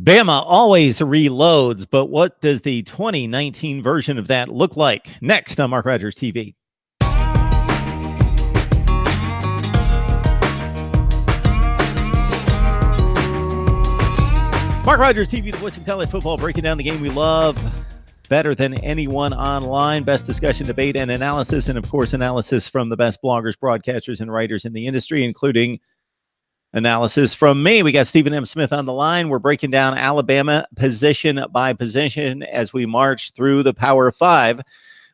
Bama always reloads, but what does the 2019 version of that look like? Next on Mark Rogers TV. Mark Rogers TV, the voice of college football, breaking down the game we love better than anyone online. Best discussion, debate, and analysis, and of course, analysis from the best bloggers, broadcasters, and writers in the industry, including analysis from me. We got Stephen M. Smith on the line. We're breaking down Alabama position by position as we march through the Power Five.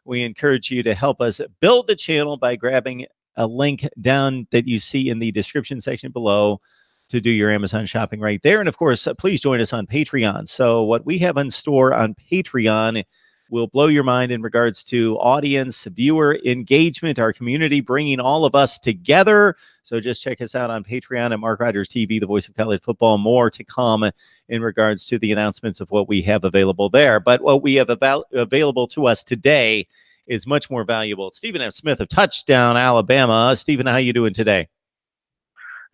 We encourage you to help us build the channel by grabbing a link down that you see in the description section below to do your Amazon shopping right there. And of course, please join us on Patreon. So what we have in store on Patreon will blow your mind in regards to audience, viewer engagement, our community, bringing all of us together. So just check us out on Patreon at Mark Rogers TV, the voice of college football. More to come in regards to the announcements of what we have available there. But what we have available to us today is much more valuable. Stephen F. Smith of Touchdown, Alabama. Stephen, how you doing today?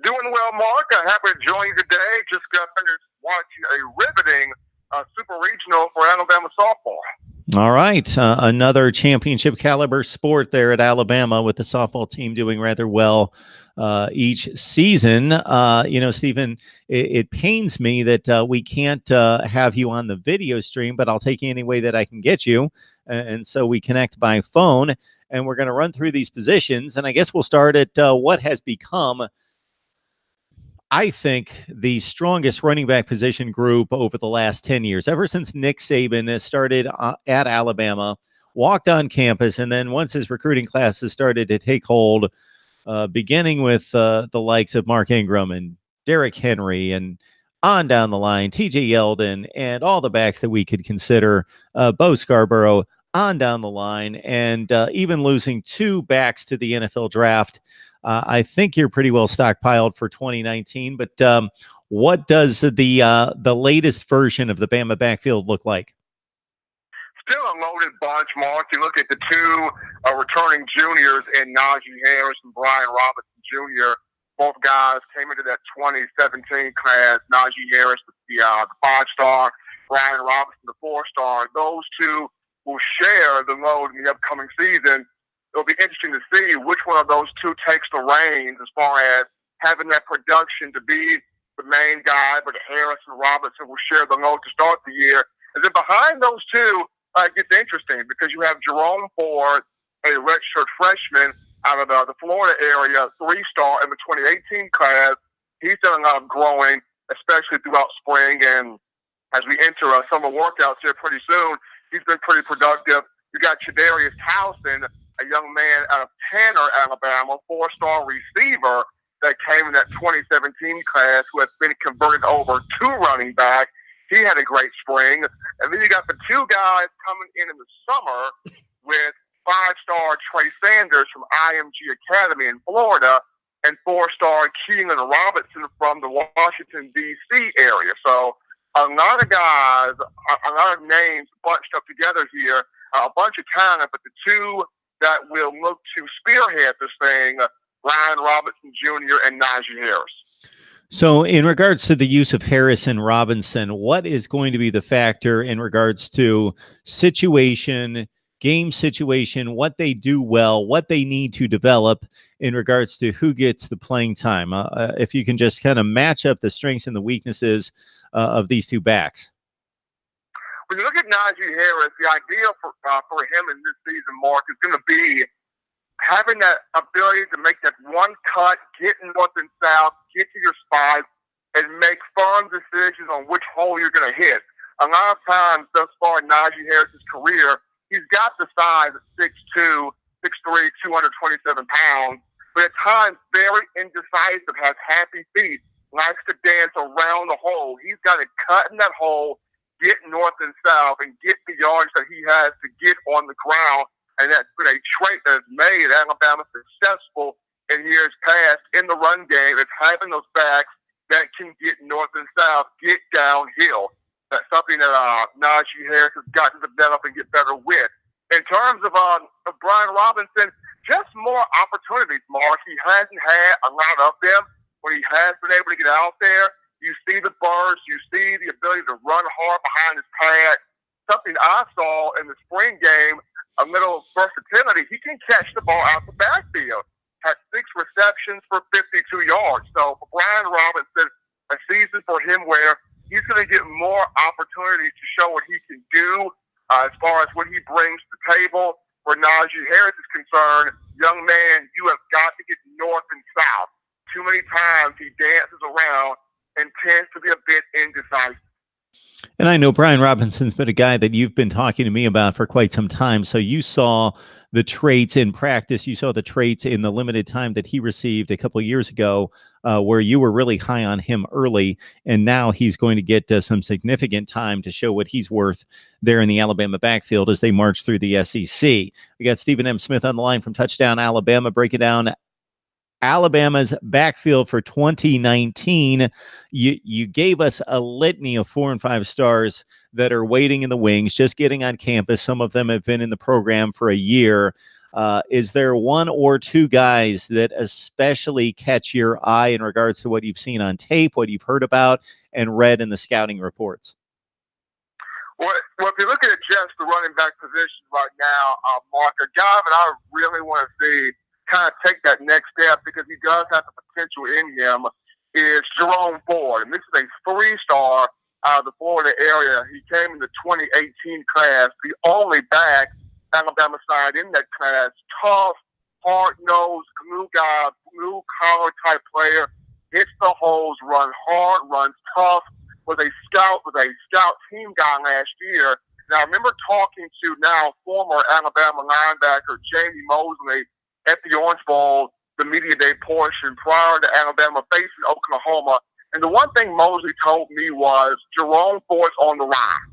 Doing well, Mark. I'm happy to join you today. Just got finished watching a riveting super regional for Alabama softball. All right. Another championship caliber sport there at Alabama with the softball team doing rather well each season. Stephen, it pains me that we can't have you on the video stream, but I'll take you any way that I can get you. And so we connect by phone, and we're going to run through these positions. And I guess we'll start at what has become, I think, the strongest running back position group over the last 10 years, ever since Nick Saban has started at Alabama, walked on campus, and then once his recruiting classes started to take hold, beginning with the likes of Mark Ingram and Derrick Henry and on down the line, TJ Yeldon and all the backs that we could consider, Bo Scarborough on down the line, and even losing two backs to the NFL draft. I think you're pretty well stockpiled for 2019, but what does the latest version of the Bama backfield look like? Still a loaded bunch, Mark. You look at the two returning juniors in Najee Harris and Brian Robinson Jr. Both guys came into that 2017 class. Najee Harris, the five-star, Brian Robinson, the four-star. Those two will share the load in the upcoming season. It'll be interesting to see which one of those two takes the reins as far as having that production to be the main guy, but Harris and Robinson will share the load to start the year. And then behind those two, it gets interesting because you have Jerome Ford, a redshirt freshman out of the Florida area, three-star in the 2018 class. He's done a lot of growing, especially throughout spring. And as we enter summer workouts here pretty soon, he's been pretty productive. You got Chadarius Towson, a young man out of Tanner, Alabama, four-star receiver that came in that 2017 class who has been converted over to running back. He had a great spring. And then you got the two guys coming in the summer with five-star Trey Sanders from IMG Academy in Florida and four-star Keelan Robinson from the Washington, D.C. area. So a lot of guys, a lot of names bunched up together here, a bunch of talent, but the two that will look to spearhead this thing, Brian Robinson Jr. and Najee Harris. So in regards to the use of Harris and Robinson, what is going to be the factor in regards to situation, game situation, what they do well, what they need to develop in regards to who gets the playing time? If you can just kind of match up the strengths and the weaknesses of these two backs. When you look at Najee Harris, the idea for him in this season, Mark, is going to be having that ability to make that one cut, get north and south, get to your spots, and make firm decisions on which hole you're going to hit. A lot of times thus far in Najee Harris's career, he's got the size at 6'2", 6'3", 227 pounds, but at times very indecisive, has happy feet, likes to dance around the hole. He's got to cut in that hole, get north and south, and get the yards that he has to get on the ground. And that's been a trait that has made Alabama successful in years past in the run game. It's having those backs that can get north and south, get downhill. That's something that Najee Harris has got to develop and get better with. In terms of Brian Robinson, just more opportunities, Mark. He hasn't had a lot of them, but he has been able to get out there. You see the burst. You see the ability to run hard behind his pad. Something I saw in the spring game, a little versatility. He can catch the ball out the backfield. Had 6 receptions for 52 yards. So for Brian Robinson, a season for him where he's going to get more opportunities to show what he can do as far as what he brings to the table. Where Najee Harris is concerned, young man, you have got to get north and south. Too many times he dances around and tends to be a bit indecisive. And I know Brian Robinson's been a guy that you've been talking to me about for quite some time. So you saw the traits in practice. You saw the traits in the limited time that he received a couple of years ago, where you were really high on him early. And now he's going to get some significant time to show what he's worth there in the Alabama backfield as they march through the SEC. We got Stephen M. Smith on the line from Touchdown Alabama, breaking down Alabama's backfield for 2019. You gave us a litany of 4 and 5 stars that are waiting in the wings, just getting on campus. Some of them have been in the program for a year. Is there 1 or 2 guys that especially catch your eye in regards to what you've seen on tape, what you've heard about and read in the scouting reports? Well, if you look at just the running back position right now, Mark, a guy that I really want to see kind of take that next step because he does have the potential in him is Jerome Ford. And this is a 3-star out of the Florida area. He came in the 2018 class, the only back Alabama side in that class. Tough, hard-nosed, glue guy, blue-collar type player. Hits the holes, runs hard, runs tough. Was a scout team guy last year. Now, I remember talking to now former Alabama linebacker Jamie Mosley at the Orange Bowl, the media day portion prior to Alabama facing Oklahoma. And the one thing Mosley told me was Jerome Ford's on the rise.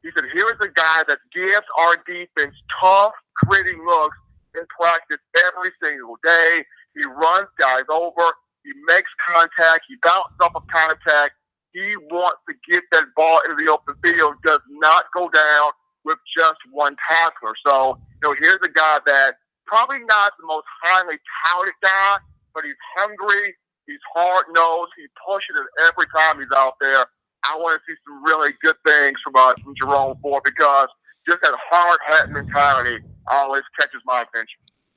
He said, here's a guy that gives our defense tough, gritty looks in practice every single day. He runs guys over. He makes contact. He bounces off of contact. He wants to get that ball into the open field, does not go down with just one tackler. So, here's a guy that probably not the most highly touted guy, but he's hungry, he's hard-nosed, he pushes it every time he's out there. I want to see some really good things from Jerome Ford because just that hard hat mentality always catches my attention.